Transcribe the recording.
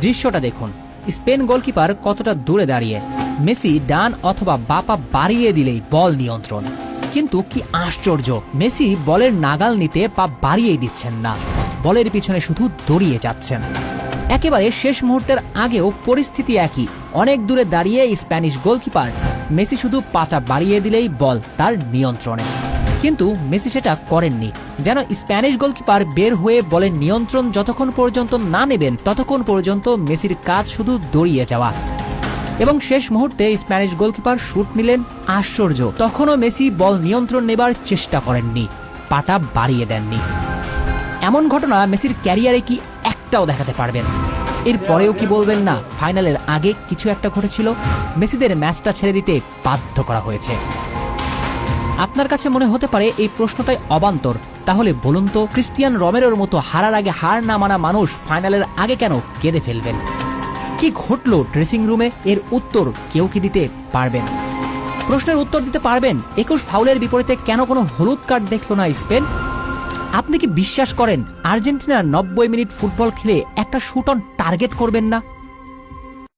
দৃশ্যটা দেখুন, Spain goalkeeper কতটা দূরে দাঁড়িয়ে। মেসি ডান অথবা বাঁ পা বাড়িয়ে দিলেই বল নিয়ন্ত্রণ। কিন্তু কি আশ্চর্য, মেসি বলের নাগাল নিতে পা বাড়িয়ে দিচ্ছেন না, বলের পিছনে শুধু দৌড়িয়ে যাচ্ছেন। একেবারে শেষ মুহূর্তের আগেও পরিস্থিতি একই, অনেক দূরে দাঁড়িয়ে স্প্যানিশ গোলকিপার। মেসি শুধু পাটা বাড়িয়ে দিলেই বল তার নিয়ন্ত্রণে। কিন্তু মেসি সেটা করেননি, যেন স্প্যানিশ গোলকিপার বের হয়ে বলের নিয়ন্ত্রণ যতক্ষণ পর্যন্ত না নেবেন ততক্ষণ পর্যন্ত মেসির কাজ শুধু দৌড়িয়ে যাওয়া। এবং শেষ মুহূর্তে স্প্যানিশ গোলকিপার শুট নিলেন। আশ্চর্য, তখনও মেসি বল নিয়ন্ত্রণ নেবার চেষ্টা করেননি, পাটা বাড়িয়ে দেননি। এমন ঘটনা মেসির ক্যারিয়ারে কি একটাও দেখাতে পারবেন? এরপরেও কি বলবেন না ফাইনালের আগে কিছু একটা ঘটেছিল, মেসিদের ম্যাচটা ছেড়ে দিতে বাধ্য করা হয়েছে? আপনার কাছে মনে হতে পারে এই প্রশ্নটাই অবান্তর। তাহলে বলুন তো, ক্রিস্টিয়ান রোমেরোর মতো হারার আগে হার না মানা মানুষ ফাইনালের আগে কেন কেঁদে ফেলবেন? কি ঘটলো ড্রেসিং রুমে? এর উত্তর কেউ কি দিতে পারবেন? প্রশ্নের উত্তর দিতে পারবেন 21 ফাউলের বিপরীতে কেন কোনো হলুদ কার্ড দেখলো না স্পেন? আপনি কি বিশ্বাস করেন আর্জেন্টিনা 90 মিনিট ফুটবল খেলে একটা শুট অন টার্গেট করবেন না?